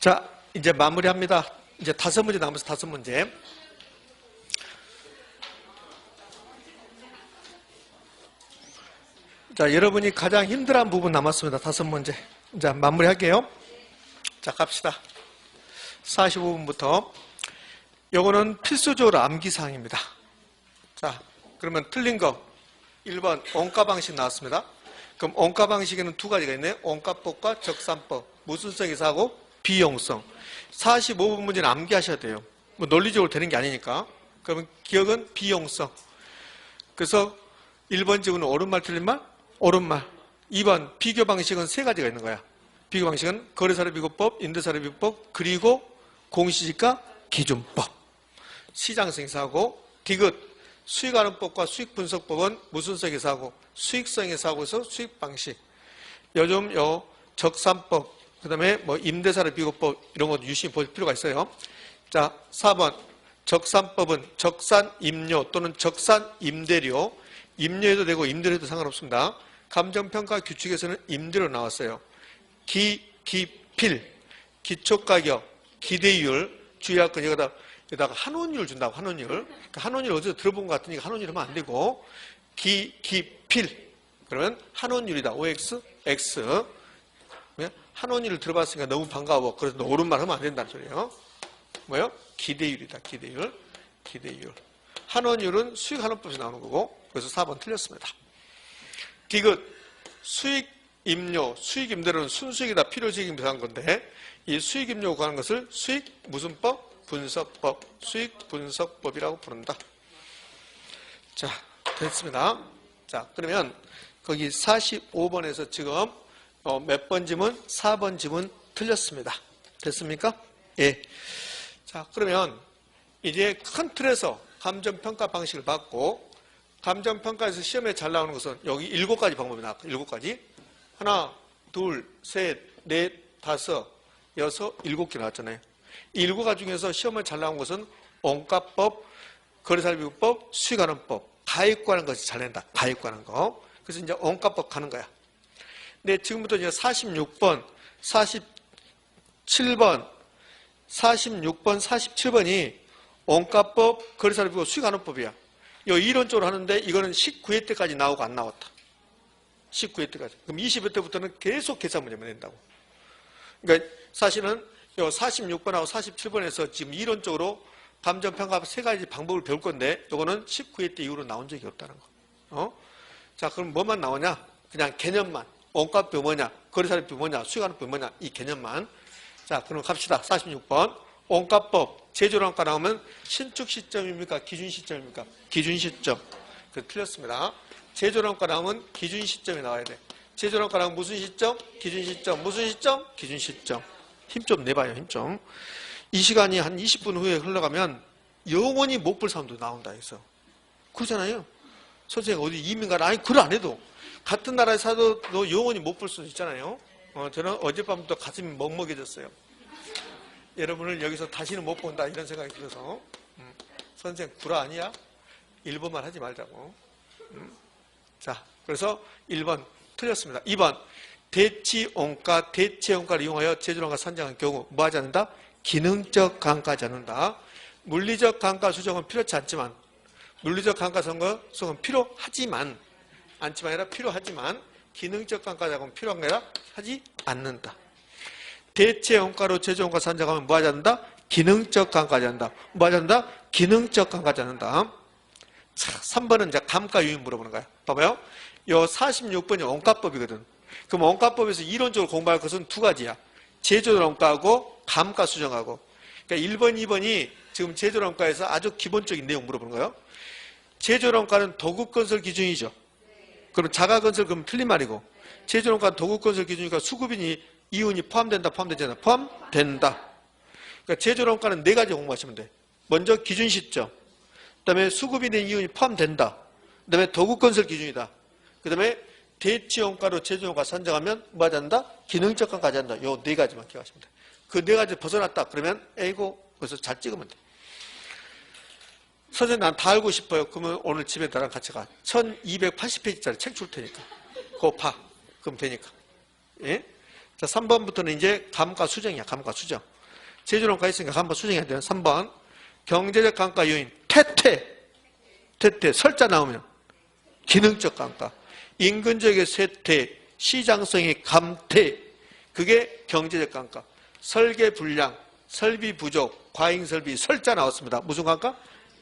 자, 이제 마무리합니다. 이제 5문제 남아서 5문제. 자, 여러분이 가장 힘들어한 부분 남았습니다. 5문제. 자, 마무리할게요. 자, 갑시다. 45분부터. 요거는 필수적으로 암기사항입니다. 자, 그러면 틀린 거 1번 원가 방식 나왔습니다. 그럼 원가 방식에는 2가지가 있네요. 원가법과 적산법. 무슨 성에서 하고 비용성. 45분 문제는 암기하셔야 돼요. 뭐 논리적으로 되는 게 아니니까. 그러면 기억은 비용성. 그래서 1번 지구는 옳은 말 틀린 말? 옳은 말. 2번 비교 방식은 3가지가 있는 거야. 비교 방식은 거래사료 비교법, 임대사료 비교법, 그리고 공시지가 기준법. 시장성에서 하고 디귿 수익환원법과 수익분석법은 무슨 성에서 하고 수익성에서 하고서 수익 방식. 요즘 적산법, 그 다음에 뭐 임대사료 비교법 이런 것도 유심히 볼 필요가 있어요. 자, 4번 적산법은 적산임료 또는 적산임대료. 임료해도 되고 임대료해도 상관없습니다. 감정평가 규칙에서는 임대료 나왔어요. 기필, 기초가격, 기대율, 주의할 건 여기다가 한원율 준다고, 한원율. 그러니까 한원율 어디서 들어본 것 같으니까 한원율 하면 안 되고, 기필. 그러면 한원율이다. OX, X. 한원율을 들어봤으니까 너무 반가워. 그래서 옳은 말 하면 안 된다는 소리예요. 뭐요? 기대율이다. 기대율. 기대율. 한원율은 수익환원법에서 나오는 거고, 그래서 4번 틀렸습니다. 디귿, 수익임료, 수익임대료는 순수익이다. 필요수익이 비슷한 건데, 이 수익임료 구하는 것을 수익 무슨 법? 분석법, 수익분석법이라고 부른다. 자, 됐습니다. 자, 그러면 거기 45번에서 지금 몇 번 지문? 4번 지문 틀렸습니다. 됐습니까? 예. 자, 그러면 이제 큰 틀에서 감정평가 방식을 받고 감정평가에서 시험에 잘 나오는 것은 여기 7가지 방법이 나왔고 7가지. 하나, 둘, 셋, 넷, 다섯, 여섯, 7개 나왔잖아요. 이 7가지 중에서 시험에 잘 나온 것은 원가법, 거래사료 비교법, 수익환원법, 가액 관한 것이 잘 낸다. 가액 관한 거. 그래서 이제 원가법 가는 거야. 근데 지금부터 이제 46번, 47번, 46번, 47번이 원가법, 거래사료 비교법, 수익환원법이야. 이 이론적으로 하는데 이거는 19회 때까지 나오고 안 나왔다. 19회 때까지. 그럼 20회 때부터는 계속 계산 문제만 낸다고. 그러니까 사실은 이 46번하고 47번에서 지금 이론적으로 감정평가 3가지 방법을 배울 건데 이거는 19회 때 이후로 나온 적이 없다는 거. 자, 그럼 뭐만 나오냐? 그냥 개념만. 원가표 뭐냐? 거래사료표 뭐냐? 수익환원표 뭐냐? 이 개념만. 자, 그럼 갑시다. 46번. 원가법, 제조원가 나오면 신축 시점입니까? 기준 시점입니까? 기준 시점. 그 틀렸습니다. 제조원가 나오면 기준 시점이 나와야 돼. 제조원가 나오면 무슨 시점? 기준 시점. 무슨 시점? 기준 시점. 힘 좀 내봐요. 힘 좀. 이 시간이 한 20분 후에 흘러가면 영원히 못 볼 사람도 나온다 해서. 그러잖아요. 선생님 어디 이민 가나? 아니 그걸 안 해도 같은 나라에 사도 너 영원히 못 볼 수 있잖아요. 저는 어젯밤부터 가슴이 먹먹해졌어요. 여러분을 여기서 다시는 못 본다 이런 생각이 들어서 선생님 구라 아니야? 1번만 하지 말자고. 자, 그래서 1번 틀렸습니다. 2번 대치원가, 대체원가를 이용하여 제조원가 산정한 경우 뭐 하지 않는다? 기능적 감가하지 않는다. 물리적 감가 수정은 필요치 않지만 물리적 감가 수정은 필요하지만 않지만 아니라 필요하지만 기능적 감가 작업은 필요한 게 아니라 하지 않는다. 대체원가로 제조원가 산정하면 뭐 하지 않는다? 기능적 감가하지 않는다. 뭐 하지 않는다? 기능적 감가하지 않는다. 자, 3번은 이제 감가 유인 물어보는 거야. 봐봐요. 요 46번이 원가법이거든. 그럼 원가법에서 이론적으로 공부할 것은 2가지야. 제조원가하고 감가 수정하고. 그러니까 1번, 2번이 지금 제조원가에서 아주 기본적인 내용 물어보는 거예요. 제조원가는 도급건설 기준이죠. 그럼 자가건설 그럼 틀린 말이고. 제조원가는 도급건설 기준이니까 수급인이 이윤이 포함된다, 포함되지 않아? 포함된다. 그러니까 제조원가는 4가지 공부하시면 돼. 먼저 기준 시점. 그 다음에 수급인의 이윤이 포함된다. 그 다음에 도급건설 기준이다. 그 다음에 대치원가로 제조원가 산정하면 뭐 하지 않는다? 기능적 감가하지 않는다. 요 4가지만 기억하시면 돼. 그 4가지 벗어났다. 그러면 에이고 그래서 잘 찍으면 돼. 선생님 난 다 알고 싶어요. 그러면 오늘 집에 나랑 같이 가. 1280페이지짜리 책 줄 테니까. 그거 봐. 그럼 되니까. 예? 자, 3번부터는 이제 감가 수정이야. 감가 수정. 제조론가 있으니까 감가 수정해야 돼요. 3번. 경제적 감가 요인. 퇴퇴. 설자 나오면 기능적 감가. 인근적의 쇠퇴. 시장성의 감퇴. 그게 경제적 감가. 설계 불량, 설비 부족, 과잉 설비, 설자 나왔습니다. 무슨 감가?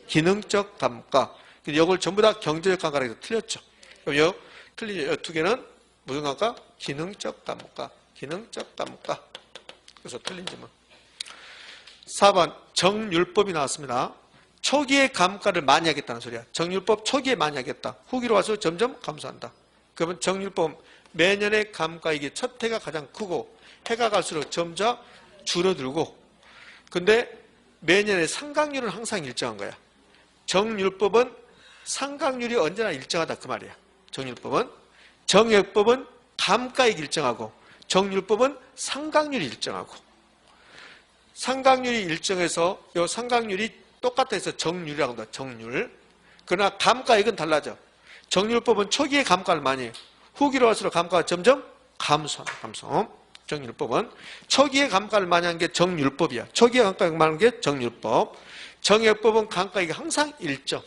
기능적 감가. 이걸 전부 다 경제적 감가라고 해서 틀렸죠. 그럼 요 틀린 이 두 개는 무슨 감가? 기능적 감가. 기능적 감가. 그래서 틀린 점은 4번 정률법이 나왔습니다. 초기에 감가를 많이 하겠다는 소리야. 정률법 초기에 많이 하겠다. 후기로 와서 점점 감소한다. 그러면 정률법 매년의 감가이익이 첫 해가 가장 크고 해가 갈수록 점차 줄어들고, 근데 매년의 상각률은 항상 일정한 거야. 정률법은 상각률이 언제나 일정하다 그 말이야. 정률법은. 정액법은 감가액이 일정하고 정률법은 상각률이 일정하고, 상각률이 일정해서 이 상각률이 똑같아 해서 정률이라고 한다. 정률. 그러나 감가액은 달라져. 정률법은 초기에 감가를 많이 해요. 후기로 갈수록 감가가 점점 감소한다. 감소. 정률법은 초기에 감가를 많이 한 게 정률법이야. 초기에 감가를 많이 한 게 정률법. 정액법은 감가액이 항상 일정.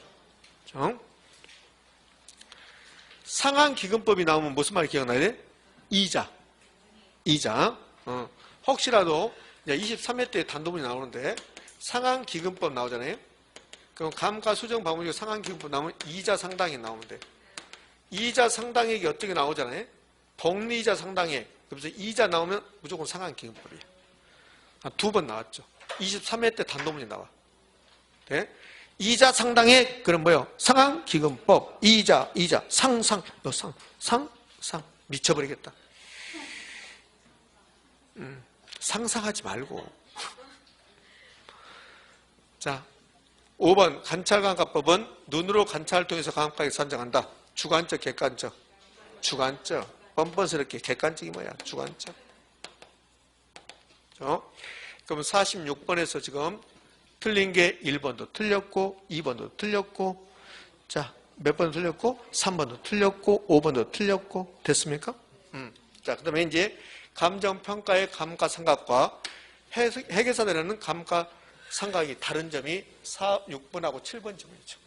상한기금법이 나오면 무슨 말이 기억나야 돼? 이자. 혹시라도 23회 때 단도문이 나오는데 상한기금법 나오잖아요. 그럼 감가수정 방법 중에 상한기금법 나오면 이자 상당액 나오는데, 이자 상당액이 어떻게 나오잖아요. 복리이자 상당액. 그래서 이자 나오면 무조건 상한기금법이에요. 두 번 나왔죠. 23회 때 단도문이 나와. 네? 이자 상당액, 그럼 뭐요? 상한기금법, 이자, 상상, 미쳐버리겠다. 상상하지 말고. 자, 5번 관찰감가법은 눈으로 관찰을 통해서 감가액 산정한다. 주관적, 객관적. 주관적. 뻔뻔스럽게 객관적이 뭐야? 주관적. 그럼 46번에서 지금 틀린 게 1번도 틀렸고 2번도 틀렸고, 자, 몇 번 틀렸고 3번도 틀렸고 5번도 틀렸고, 됐습니까? 자, 그 다음에 이제 감정평가의 감가상각과 회계사 내려는 감가상각이 다른 점이 4, 6번하고 7번 점이죠.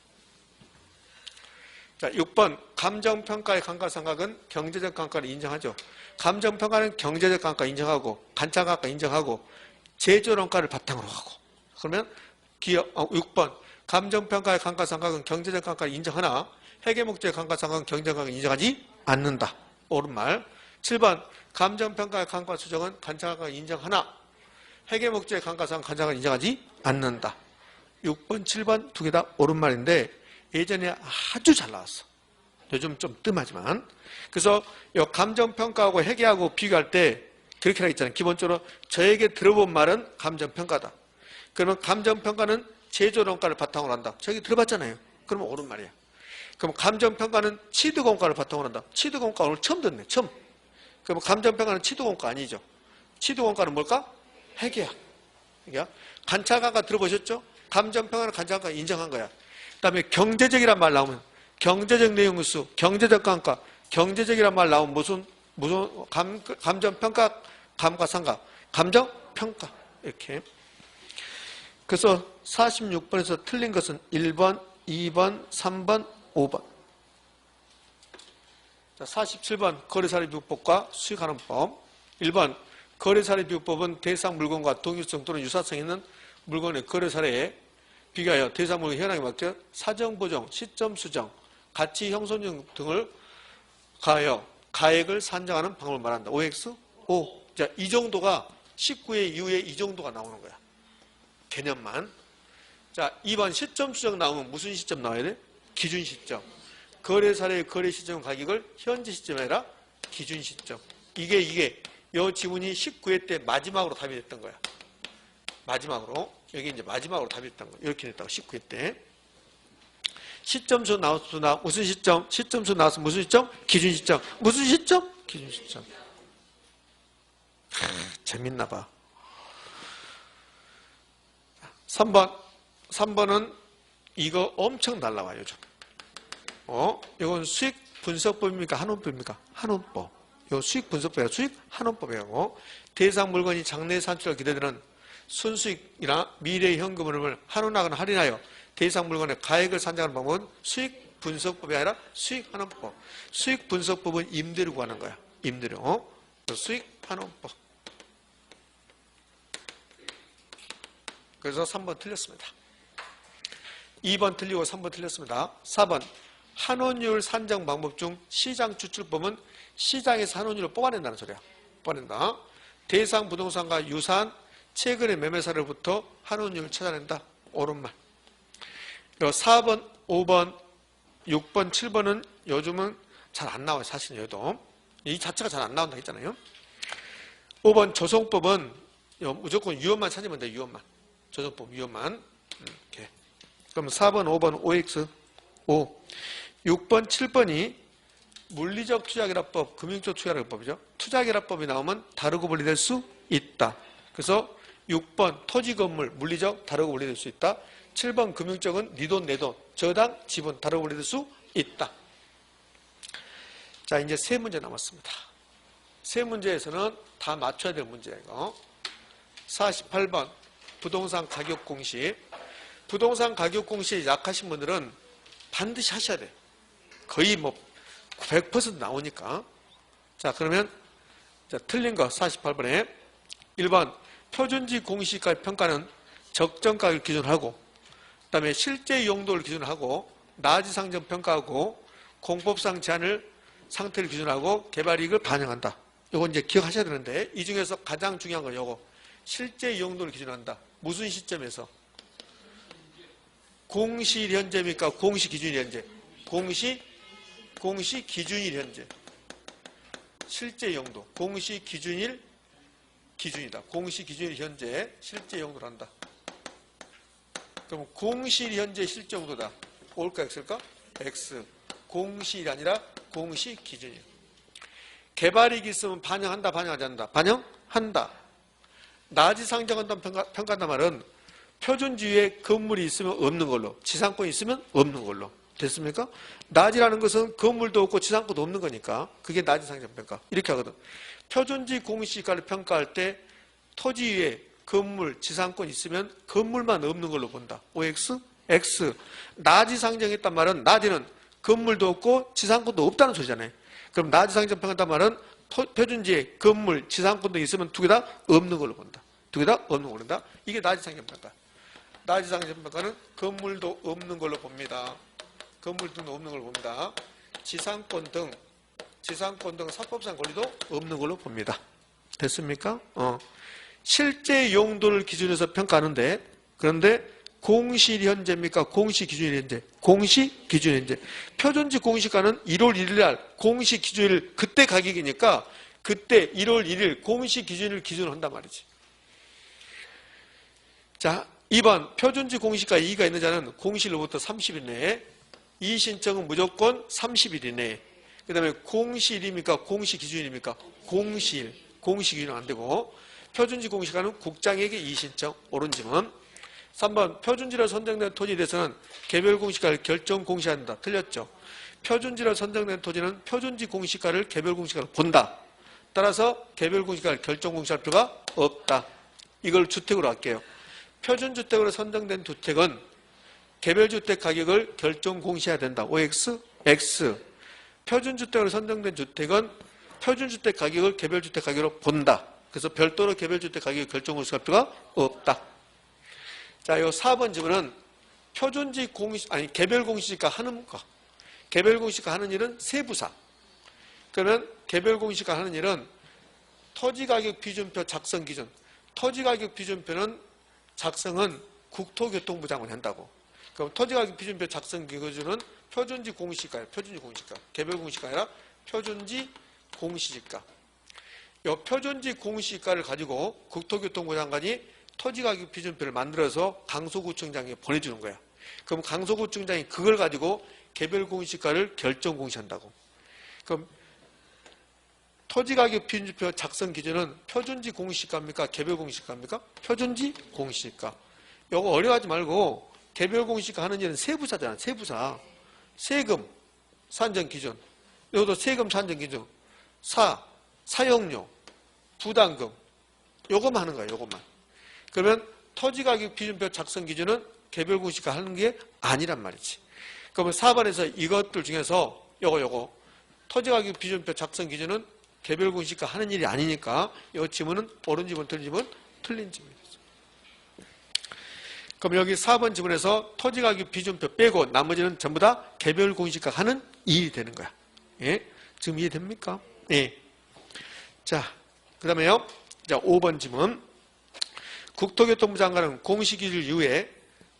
자, 6번 감정평가의 감가상각은 경제적 감가를 인정하죠. 감정평가는 경제적 감가 인정하고 관찰감가 인정하고 제조원가를 바탕으로 하고, 그러면 6번 감정평가의 감가상각은 경제적 감가를 인정하나 회계목적의 감가상각은 경제적 감가를 인정하지 않는다. 옳은 말. 7번 감정평가의 감가수정은 관찰감가를 인정하나 회계목적의 감가상각은 관찰감가를 인정하지 않는다. 6번, 7번 두 개 다 옳은 말인데 예전에 아주 잘 나왔어. 요즘 좀 뜸하지만. 그래서 이 감정평가하고 회계하고 비교할 때 그렇게 하겠잖아요. 기본적으로 저에게 들어본 말은 감정평가다. 그러면 감정평가는 제조원가를 바탕으로 한다. 저기 들어봤잖아요. 그러면 옳은 말이야. 그럼 감정평가는 취득원가를 바탕으로 한다. 취득원가 오늘 처음 듣네. 처음. 그럼 감정평가는 취득원가 아니죠. 취득원가는 뭘까? 회계야. 관찰감가 들어보셨죠? 감정평가는 관찰감가 인정한 거야. 그 다음에 경제적이란 말 나오면 경제적 내용수, 경제적 감가, 경제적이란 말 나오면 무슨 감정평가, 감가상각, 감정평가 이렇게. 그래서 46번에서 틀린 것은 1번, 2번, 3번, 5번. 자, 47번 거래사례비율법과 수익환원법. 1번 거래사례비율법은 대상 물건과 동일성 또는 유사성 있는 물건의 거래사례에 비교하여 대상 물건 현황에 맞게 사정보정, 시점 수정, 가치 형성정 등을 가하여 가액을 산정하는 방법을 말한다. OX? O. 자, 이 정도가 19회 이후에 이 정도가 나오는 거야. 개념만. 자, 2번 시점 수정 나오면 무슨 시점 나와야 돼? 기준 시점. 거래 사례의 거래 시점 가격을 현재 시점이 아니라 기준 시점. 이게 이 지문이 19회 때 마지막으로 답이 됐던 거야. 마지막으로. 여기 이제 마지막으로 답이 됐던 거야. 이렇게 됐다고 19회 때. 시점수 나왔으나 무슨 시점? 시점수 나와서 무슨 시점? 기준 시점. 무슨 시점? 기준 시점. 재밌나 봐. 3번은 이거 엄청 날라와요, 요즘. 이건 수익 분석법입니까? 한원법입니까? 한원법. 요 수익 분석법이야. 수익 환원법이라고. 대상 물건이 장래 산출을 기대되는 순수익이나 미래 현금 흐름을 환원하거나 할인하여 대상 물건의 가액을 산정하는 방법은 수익 분석법이 아니라 수익 환원법. 수익 분석법은 임대료 구하는 거야. 임대료. 수익 환원법. 그래서 3번 틀렸습니다. 2번 틀리고 3번 틀렸습니다. 4번 환원율 산정 방법 중 시장 추출법은 시장에서 환원율을 뽑아낸다는 소리야. 뽑아낸다. 대상 부동산과 유사한 최근의 매매사로부터 환원율을 찾아낸다. 옳은 말. 4번, 5번, 6번, 7번은 요즘은 잘 안 나와요. 사실은 여도. 이 자체가 잘 안 나온다 했잖아요. 5번 조성법은 무조건 유언만 찾으면 돼. 유언만. 조정법 유언만. 이렇게. 그럼 4번, 5번, OX, 5. 6번, 7번이 물리적 투자계략법, 금융적 투자계략법이죠. 투자계략법이 나오면 다르고 분리될 수 있다. 그래서 6번 토지 건물, 물리적 다르고 분리될 수 있다. 7번 금융적은 네 돈, 내 돈, 저당, 지분 다르고 분리될 수 있다. 자, 이제 세 문제 남았습니다. 세 문제에서는 다 맞춰야 될 문제예요. 이거. 48번 부동산 가격 공시. 부동산 가격 공시에 약하신 분들은 반드시 하셔야 돼요. 거의 100% 나오니까. 자, 그러면 틀린 거 48번에 1번 표준지 공시가 평가는 적정가격을 기준하고 그 다음에 실제 용도를 기준하고 나지상정 평가하고 공법상 제한을 상태를 기준하고 개발이익을 반영한다. 이거 이제 기억하셔야 되는데 이 중에서 가장 중요한 건 이거 실제 용도를 기준한다. 무슨 시점에서? 공시일 현재입니까? 공시 기준일 현재? 공시 기준일 현재. 실제 용도. 공시 기준일 기준이다. 공시 기준일 현재 실제 용도를 한다. 그럼 공시일 현재 실제 용도다. O일까 X일까? X. 공시일이 아니라 공시 기준이야. 개발이익이 있으면 반영한다, 반영하지 않는다? 반영한다. 나지 상정한다는 평가한단 말은 표준지위에 건물이 있으면 없는 걸로, 지상권이 있으면 없는 걸로. 됐습니까? 나지라는 것은 건물도 없고 지상권도 없는 거니까 그게 나지 상정 평가. 이렇게 하거든. 표준지 공시가를 평가할 때 토지 위에 건물, 지상권 있으면 건물만 없는 걸로 본다. OX, X. 나지 상정했단 말은 나지는 건물도 없고 지상권도 없다는 소리잖아요. 그럼 나지 상정 평가한단 말은 표준지에 건물, 지상권도 있으면 두 개 다 없는 걸로 본다. 두 개 다 없는 걸로 본다. 이게 나지 상정 평가. 나지 상정 평가는 건물도 없는 걸로 봅니다. 건물 등도 없는 걸로 봅니다. 지상권 등 사법상 권리도 없는 걸로 봅니다. 됐습니까? 실제 용도를 기준해서 평가하는데 그런데 공시일 현재입니까? 공시 기준일 현재? 공시 기준 현재. 표준지 공시가는 1월 1일 날 공시 기준일 그때 가격이니까 그때 1월 1일 공시 기준일 기준으로 한단 말이지. 자, 2번 표준지 공시가 이의가 있는 자는 공시일로부터 30일 내에 이의 신청은 무조건 30일 이내에. 그 다음에 공시일입니까? 공시 기준일입니까? 공시일. 공시 기준은 안 되고 표준지 공시가는 국장에게 이의 신청. 옳은 지문. 3번 표준지로 선정된 토지에 대해서는 개별 공시가를 결정 공시한다. 틀렸죠. 표준지로 선정된 토지는 표준지 공시가를 개별 공시가로 본다. 따라서 개별 공시가를 결정 공시할 필요가 없다. 이걸 주택으로 할게요. 표준주택으로 선정된 주택은 개별주택 가격을 결정 공시해야 된다. OX, X. 표준주택으로 선정된 주택은 표준주택 가격을 개별주택 가격으로 본다. 그래서 별도로 개별주택 가격을 결정 공시할 필요가 없다. 자, 요 4번 지문은 표준지 공시, 개별 공시가 하는 거. 개별 공시가 하는 일은 세부사. 그러면 개별 공시가 하는 일은 토지가격 비준표 작성 기준. 토지가격 비준표는 작성은 국토교통부 장관이 한다고. 그럼 토지가격 비준표 작성 기준은 표준지 공시가예요. 표준지 공시가. 개별 공시가 아니라 표준지 공시지가. 이 표준지 공시가를 가지고 국토교통부 장관이 토지가격 비준표를 만들어서 강서구청장에 보내주는 거야. 그럼 강서구청장이 그걸 가지고 개별 공시가를 결정 공시한다고. 그럼 토지가격 비준표 작성 기준은 표준지 공시가입니까? 개별 공시가입니까? 표준지 공시가. 이거 어려워하지 말고 개별 공시가 하는 일은 세부사잖아. 세부사. 세금 산정 기준. 이것도 세금 산정 기준. 사용료, 부담금 요것만 하는 거야. 요것만. 그러면 토지가격 비준표 작성 기준은 개별 공시가 하는 게 아니란 말이지. 그러면 4번에서 이것들 중에서 요거 토지가격 비준표 작성 기준은 개별 공시가 하는 일이 아니니까 이 지문은 옳은 지문 틀린 지문 틀린 지문이 됐어. 그럼 여기 4번 지문에서 토지가격 비준표 빼고 나머지는 전부 다 개별 공시가 하는 일이 되는 거야. 예? 지금 이해됩니까? 예. 자, 그 다음에요. 자, 5번 지문. 국토교통부 장관은 공시기준 이후에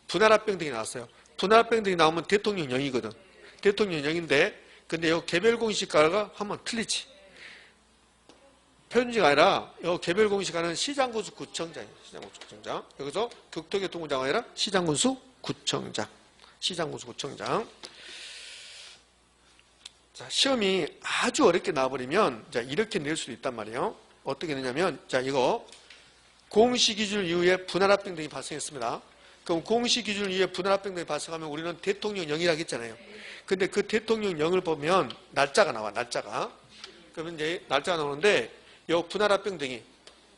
분할합병 등이 나왔어요. 분할합병 등이 나오면 대통령령이거든. 대통령령인데, 근데 요 개별 공시가가 하면 틀리지. 표준지가 아니라 요 개별 공시가는 시장군수 구청장이에요. 시장군수 구청장. 여기서 국토교통부 장관이 아니라 시장군수 구청장. 시장군수 구청장. 자, 시험이 아주 어렵게 나와버리면 자, 이렇게 낼 수도 있단 말이에요. 어떻게 내냐면 자, 이거 공시기준 이후에 분할합병 등이 발생했습니다. 그럼 공시기준 이후에 분할합병 등이 발생하면 우리는 대통령령이라고 했잖아요. 근데 그 대통령령을 보면 날짜가 나와. 날짜가. 그러면 이제 날짜가 나오는데 요 분할합병 등이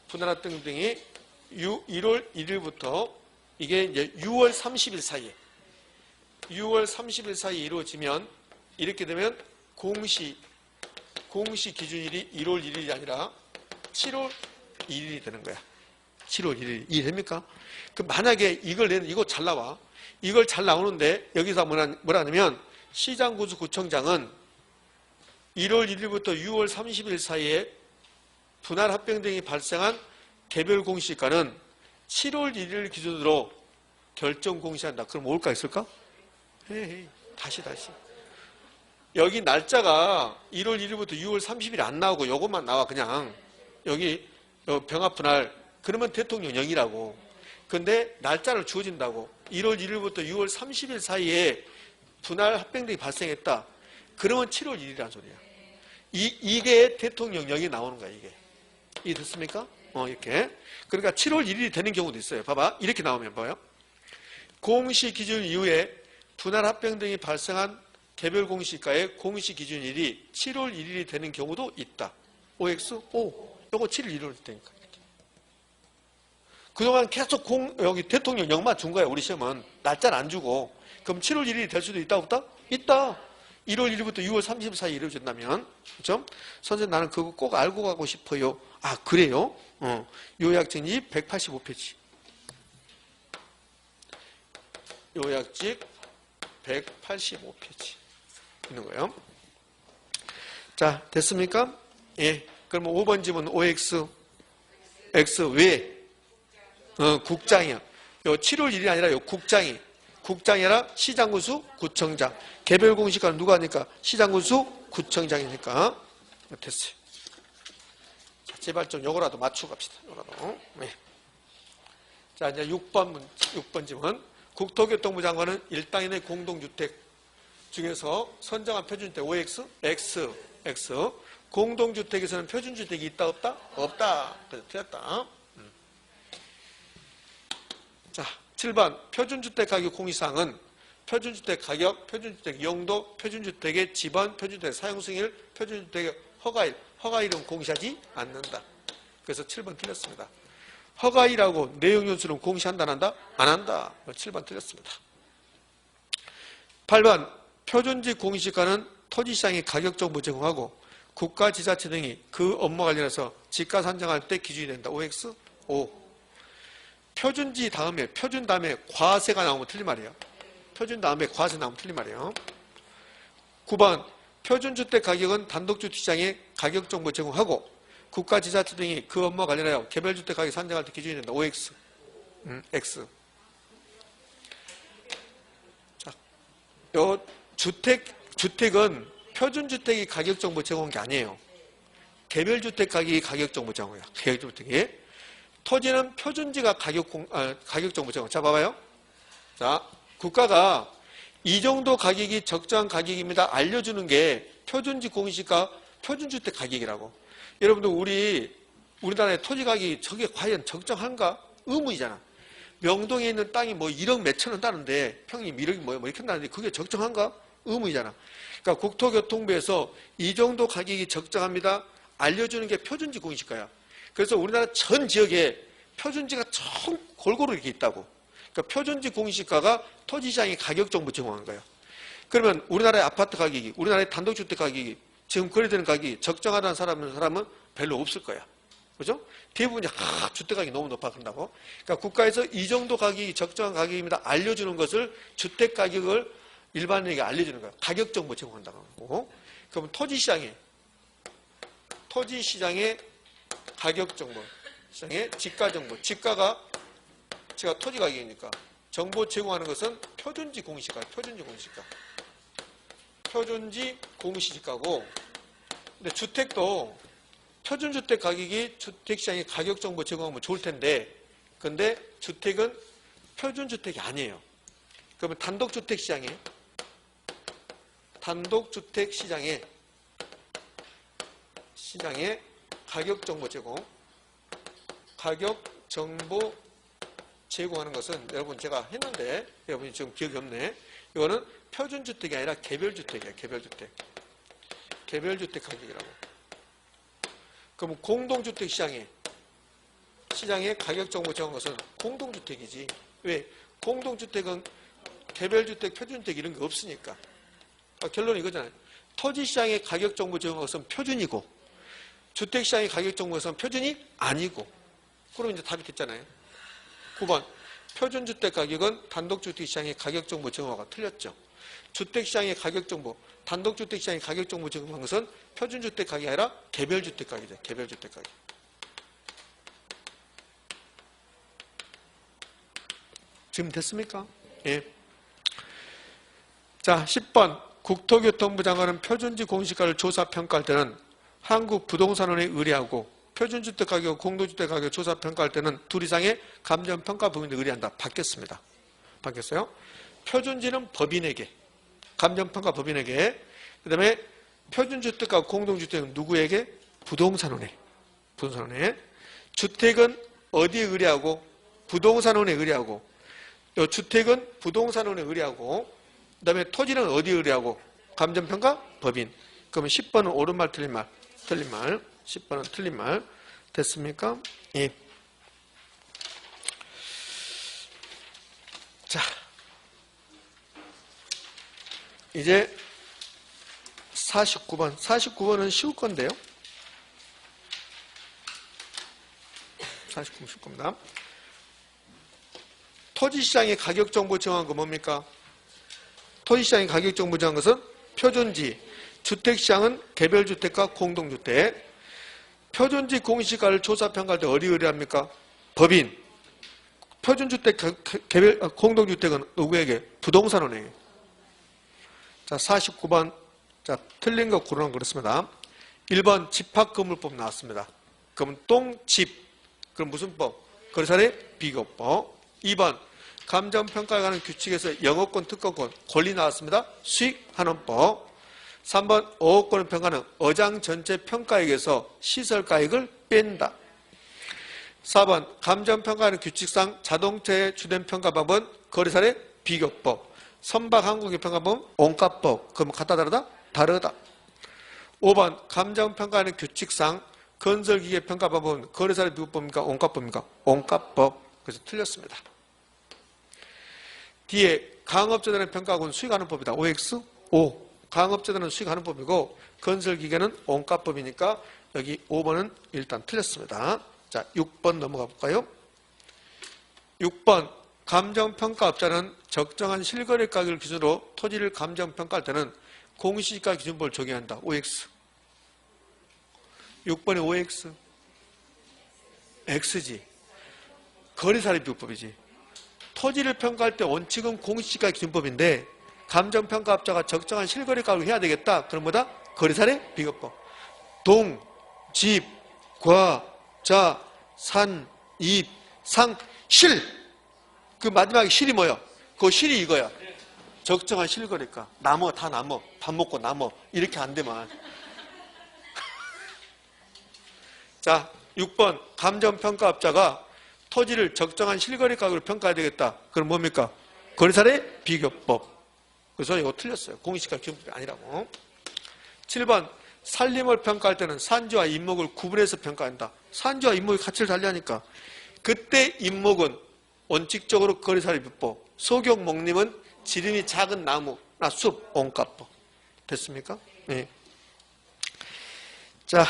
1월 1일부터 이게 이제 6월 30일 사이에 6월 30일 사이에 이루어지면 이렇게 되면 공시 기준일이 1월 1일이 아니라 7월 1일이 되는 거야. 7월 1일. 이해됩니까? 그 만약에 이거 잘 나와. 이걸 잘 나오는데 여기서 뭐라 하냐면 시장군수구청장은 1월 1일부터 6월 30일 사이에 분할합병 등이 발생한 개별 공시가는 7월 1일 기준으로 결정 공시한다. 그럼 뭘까 있을까? 헤이, 다시. 여기 날짜가 1월 1일부터 6월 30일이 안 나오고 요것만 나와. 그냥 여기 병합분할 그러면 대통령령이라고. 근데 날짜를 주어진다고. 1월 1일부터 6월 30일 사이에 분할 합병 등이 발생했다. 그러면 7월 1일이라는 소리야. 이게 대통령령이 나오는 거야. 이게. 이해됐습니까? 이렇게. 그러니까 7월 1일이 되는 경우도 있어요. 봐봐. 이렇게 나오면 뭐예요? 공시기준 이후에 분할 합병 등이 발생한 개별 공시가의 공시기준일이 7월 1일이 되는 경우도 있다. OX? 오. 요거 7월 1일 되니까. 그동안 계속 여기 대통령령만 준 거야. 우리 시험은. 날짜는 안 주고. 그럼 7월 1일이 될 수도 있다 없다? 있다. 1월 1일부터 6월 30일 사이에 이루어진다면. 그렇죠? 선생님 나는 그거 꼭 알고 가고 싶어요. 아 그래요? 요약집이 185페이지. 요약집 185페이지. 있는 거예요. 자, 됐습니까? 예. 그러면 5번 집은 OX, X 왜? 국장이요. 요 7월 1일이 아니라 요 국장이 아니라 시장군수 구청장. 개별 공시가는 누가 하니까? 시장군수 구청장이니까. 됐어요. 자, 제발 좀 요거라도 맞추고 갑시다. 요거라도. 네. 자, 이제 6번 질문. 국토교통부 장관은 일당인의 공동주택 중에서 선정한 표준주택 OX, X. 공동주택에서는 표준주택이 있다 없다? 없다. 그래서 틀렸다. 자, 7번 표준주택 가격 공시사항은 표준주택 가격, 표준주택 용도, 표준주택의 지번, 표준주택 사용승일, 표준주택의 허가일은 공시하지 않는다. 그래서 7번 틀렸습니다. 허가일하고 내용연수는 공시한다 안 한다? 안 한다. 7번 틀렸습니다. 8번 표준지 공시가는 토지시장의 가격정보 제공하고 국가지자체 등이 그 업무 관련해서 지가 산정할 때 기준이 된다. OX? O. 표준 다음에 과세가 나오면 틀린 말이에요. 표준 다음에 과세 나오면 틀린 말이에요. 9번 표준주택 가격은 단독주택시장의 가격정보 제공하고 국가지자체 등이 그 업무와 관련하여 개별주택 가격 산정할 때 기준이 된다. OX. X. 자, 요 주택은 표준주택이 가격정보 제공한 게 아니에요. 개별주택 가격이 가격정보 제공이야. 개별주택이. 토지는 표준지가 가격정보 제공. 자, 봐봐요. 자, 국가가 이 정도 가격이 적정한 가격입니다. 알려주는 게 표준지 공시가 표준주택 가격이라고. 여러분들 우리나라의 토지 가격이 저게 과연 적정한가? 의문이잖아. 명동에 있는 땅이 뭐 1억 몇천 원 따는데 평균 1억이 뭐 이렇게 나는데 그게 적정한가? 의문이잖아. 그러니까 국토교통부에서 이 정도 가격이 적정합니다. 알려주는 게 표준지 공시가야. 그래서 우리나라 전 지역에 표준지가 전 골고루 이렇게 있다고. 그러니까 표준지 공시가가 토지시장의 가격 정보 제공하는 거예요. 그러면 우리나라의 아파트 가격이, 우리나라의 단독주택 가격이, 지금 거래되는 가격이 적정하다는 사람은 별로 없을 거야. 그죠? 대부분이 주택 가격이 너무 높아 그런다고. 그러니까 국가에서 이 정도 가격이 적정한 가격입니다 알려주는 것을 주택 가격을 일반인에게 알려주는 거야. 가격 정보 제공한다고 하고. 그러면 토지시장의 가격 정보, 시장의 지가 정보. 지가가 제가 토지 가격이니까 정보 제공하는 것은 표준지 공시가, 표준지 공시지가고. 근데 주택도 표준주택 가격이 주택시장의 가격 정보 제공하면 좋을 텐데, 근데 주택은 표준주택이 아니에요. 그러면 단독주택 시장의 가격 정보 제공하는 것은 여러분 제가 했는데 여러분이 지금 기억이 없네. 이거는 표준주택이 아니라 개별주택이에요. 개별주택 가격이라고. 그럼 공동주택 시장의 가격 정보 제공한 것은 공동주택이지. 왜? 공동주택은 개별주택, 표준주택 이런 게 없으니까. 결론은 이거잖아요. 토지시장의 가격 정보 제공한 것은 표준이고, 주택시장의 가격 정보 제공한 것은 표준이 아니고. 그러면 이제 답이 됐잖아요. 9번. 표준주택 가격은 단독주택 시장의 가격 정보 제공하고 틀렸죠. 주택시장의 가격 정보, 단독주택 시장의 가격 정보 제공한 것은 표준주택 가격이 아니라 개별주택 가격이죠. 개별주택 가격. 지금 됐습니까? 예. 자, 10번. 국토교통부 장관은 표준지 공시가를 조사 평가할 때는 한국부동산원에 의뢰하고 표준주택 가격, 공동주택 가격 조사 평가할 때는 둘 이상의 감정평가 법인에 의뢰한다. 바뀌었습니다. 바뀌었어요? 표준지는 법인에게, 감정평가 법인에게, 그 다음에 표준주택과 공동주택은 누구에게? 부동산원에. 주택은 어디에 의뢰하고? 부동산원에 의뢰하고. 주택은 부동산원에 의뢰하고, 그 다음에 토지는 어디에 의뢰하고? 감정평가 법인. 그러면 10번은 옳은 말, 틀린 말? 틀린 말. 10번은 틀린 말. 됐습니까? 예. 자, 이제 49번. 49번은 쉬울 건데요. 49번 쉬울 겁니다. 토지시장의 가격정보 정한 거 뭡니까? 토지시장의 가격정보 정한 것은 표준지, 주택시장은 개별주택과 공동주택. 표준지 공시가를 조사평가할 때 어디 의뢰합니까? 법인. 표준주택, 공동주택은 누구에게? 부동산원에게. 자, 49번. 자, 틀린 거 고르는 그렇습니다. 1번 집합건물법 나왔습니다. 그럼 똥집. 그럼 무슨 법? 거래사례 비교법. 2번 감정평가에 관한 규칙에서 영업권, 특허권, 권리 나왔습니다. 수익환원법. 3번 어업권의 평가는 어장 전체 평가액에서 시설가액을 뺀다. 4번 감정평가하는 규칙상 자동차의 주된 평가방법은 거래사례 비교법. 선박항공의 평가방법은 원가법. 그럼 같다 다르다? 다르다. 5번 감정평가하는 규칙상 건설기계 평가방법은 거래사례 비교법입니까? 원가법입니까? 원가법. 그래서 틀렸습니다. 뒤에 강업재단의 평가하고는 수익하는 법이다. OX? O. 강업재단은 수익하는 법이고 건설기계는 원가법이니까 여기 5번은 일단 틀렸습니다. 자, 6번 넘어가 볼까요? 6번 감정평가업자는 적정한 실거래 가격을 기준으로 토지를 감정평가할 때는 공시지가 기준법을 적용한다. OX. 6번에 OX. X지. 거래사례 비교법이지. 토지를 평가할 때 원칙은 공시지가 기준법인데 감정평가업자가 적정한 실거래 가격을 해야 되겠다. 그럼 뭐다? 거래사례 비교법. 동, 집, 과, 자, 산, 입, 상, 실. 그 마지막에 실이 뭐야? 그 실이 이거야. 적정한 실거래가. 남어, 다 남어. 밥 먹고 남어. 이렇게 안 되면. 자, 6번 감정평가업자가 토지를 적정한 실거래 가격으로 평가해야 되겠다. 그럼 뭡니까? 거래사례 비교법. 그래서 이거 틀렸어요. 공시지가 기준법이 아니라고. 7번 산림을 평가할 때는 산지와 인목을 구분해서 평가한다. 산지와 인목이 가치를 달리하니까 그때 인목은 원칙적으로 거리살이법, 소경목림은 지름이 작은 나무나 숲, 온가법. 됐습니까? 네. 자,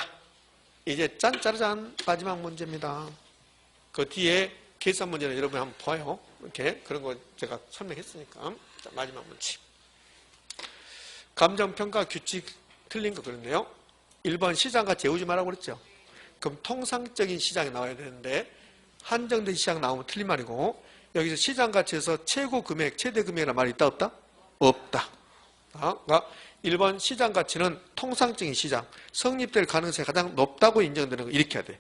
이제 짠짜라짠 마지막 문제입니다. 그 뒤에 계산 문제는 여러분이 한번 봐요. 이렇게 그런 거 제가 설명했으니까. 자, 마지막 문제. 감정평가 규칙 틀린 거 그렇네요. 1번 시장가치 외우지 말라고 그랬죠. 그럼 통상적인 시장이 나와야 되는데 한정된 시장 나오면 틀린 말이고, 여기서 시장가치에서 최고 금액, 최대 금액이라는 말이 있다 없다? 없다. 그러니까 1번 시장가치는 통상적인 시장, 성립될 가능성이 가장 높다고 인정되는 거 이렇게 해야 돼.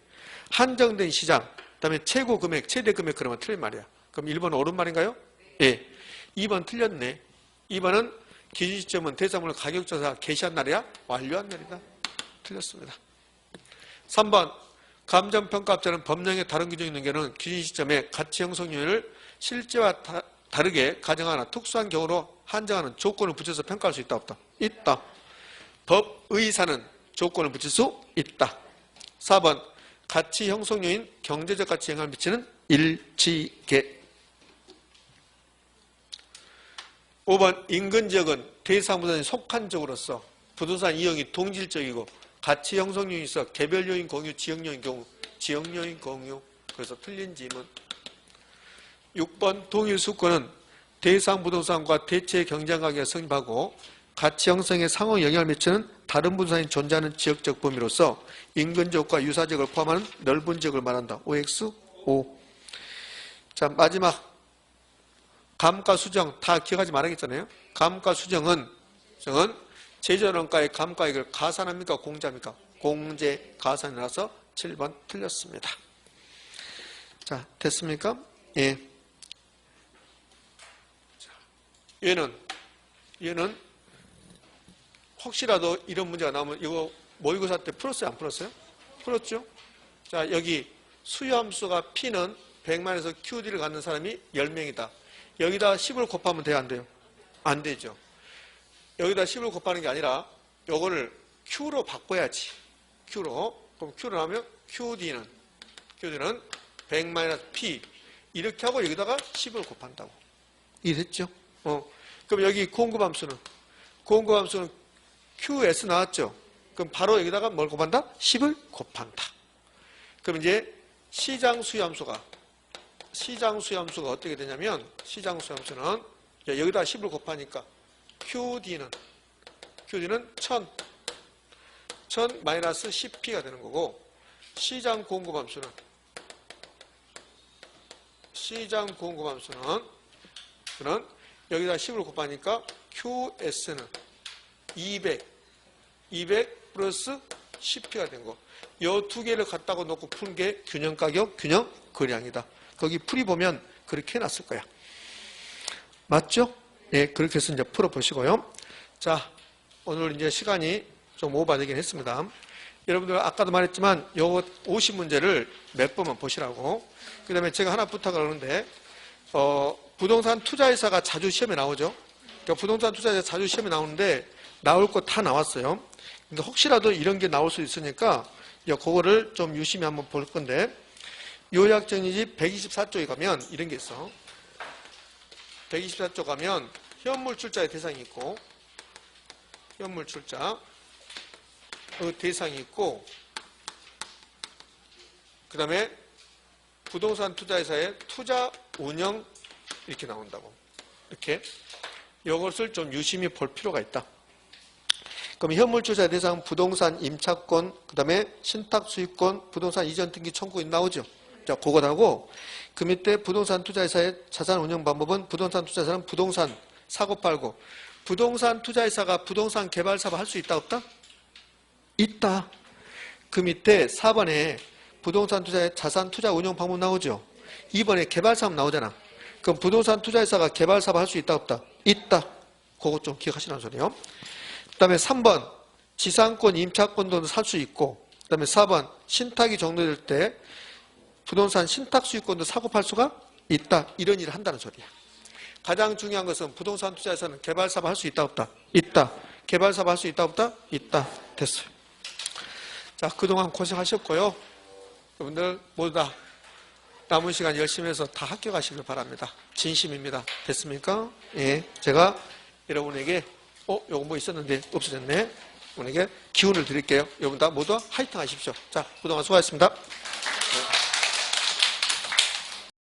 한정된 시장, 그다음에 최고 금액, 최대 금액 그러면 틀린 말이야. 그럼 1번 옳은 말인가요? 예. 2번 틀렸네. 2번은 기준 시점은 대상물로 가격조사 개시한 날이야? 완료한 날이다. 틀렸습니다. 3번 감정평가업자는 법령에 다른 규정이 있는 경우는 기준 시점에 가치 형성률을 실제와 다르게 가정하나 특수한 경우로 한정하는 조건을 붙여서 평가할 수 있다 없다? 있다. 법의사는 조건을 붙일 수 있다. 4번 가치 형성요인 경제적 가치 영향을 미치는 일치계. 5번 인근지역은 대상부동산이 속한 지역으로서 부동산 이용이 동질적이고 가치 형성 요인이 있어 개별 요인 공유, 지역 요인 경우, 지역 요인 공유. 그래서 틀린 질문. 6번 동일 수권은 대상 부동산과 대체 경쟁 관계가 성립하고 가치 형성에 상호 영향을 미치는 다른 부동산이 존재하는 지역적 범위로서 인근 지역과 유사 지역을 포함하는 넓은 지역을 말한다. OX, O. 자, 마지막. 감가 수정 다 기억하지 말아야겠잖아요. 감가 수정은 제조원가의 감가액을 가산합니까? 공제합니까? 공제 가산이라서 7번 틀렸습니다. 자, 됐습니까? 예. 자, 얘는 혹시라도 이런 문제가 나오면 이거 모의고사 때 풀었어요? 안 풀었어요? 풀었죠? 자, 여기 수요함수가 P는 100만에서 QD를 갖는 사람이 10명이다. 여기다 10을 곱하면 돼요? 안 돼요? 안 되죠. 여기다 10을 곱하는 게 아니라 요거를 Q로 바꿔야지. Q로. 그럼 Q로 하면 QD는 100-P 이렇게 하고 여기다가 10을 곱한다고. 이해됐죠? 그럼 여기 공급함수는 QS 나왔죠? 그럼 바로 여기다가 뭘 곱한다? 10을 곱한다. 그럼 이제 시장 수요함수가 어떻게 되냐면 시장 수요함수는 여기다 10을 곱하니까 QD는 1000 마이너스 10P가 되는 거고, 시장 공급함수는 여기다 10을 곱하니까 QS는 200 플러스 10P가 된 거. 이 두 개를 갖다가 놓고 푼 게 균형가격, 균형거래량이다. 거기 풀이 보면 그렇게 해놨을 거야. 맞죠? 예, 그렇게 해서 이제 풀어보시고요. 자, 오늘 이제 시간이 좀 오버되긴 했습니다. 여러분들 아까도 말했지만 요 50문제를 몇 번만 보시라고. 그 다음에 제가 하나 부탁을 하는데, 부동산 투자회사가 자주 시험에 나오죠. 그러니까 부동산 투자회사 자주 시험에 나오는데 나올 거 다 나왔어요. 근데 혹시라도 이런 게 나올 수 있으니까 그거를 좀 유심히 한번 볼 건데, 요약정리집 124쪽에 가면 이런 게 있어. 124쪽 가면 현물출자의 대상이 있고, 현물출자 대상이 있고, 그 다음에 부동산 투자회사의 투자 운영 이렇게 나온다고. 이렇게 이것을 좀 유심히 볼 필요가 있다. 그럼 현물출자 대상 부동산 임차권, 그 다음에 신탁수익권, 부동산 이전 등기 청구인 나오죠. 자, 그거하고 그 밑에 부동산 투자회사의 자산 운영 방법은 부동산 투자회사는 부동산 사고 팔고, 부동산 투자회사가 부동산 개발 사업 할 수 있다 없다? 있다. 그 밑에 4번에 부동산 투자의 자산 투자 운영 방법 나오죠. 2번에 개발 사업 나오잖아. 그럼 부동산 투자회사가 개발 사업 할 수 있다 없다? 있다. 그거 좀 기억하시라는 소리요. 그 다음에 3번 지상권, 임차권도 살 수 있고, 그 다음에 4번 신탁이 종료될 때 부동산 신탁 수익권도 사고 팔 수가 있다. 이런 일을 한다는 소리야. 가장 중요한 것은 부동산 투자에서는 개발 사업 할 수 있다 없다? 있다. 개발 사업 할 수 있다 없다? 있다. 됐어요. 자, 그동안 고생하셨고요. 여러분들 모두 다 남은 시간 열심히 해서 다 학교 가시길 바랍니다. 진심입니다. 됐습니까? 예. 제가 여러분에게, 요거 뭐 있었는데 없어졌네. 여러분에게 기운을 드릴게요. 여러분 다 모두 화이팅 하십시오. 자, 그동안 수고하셨습니다.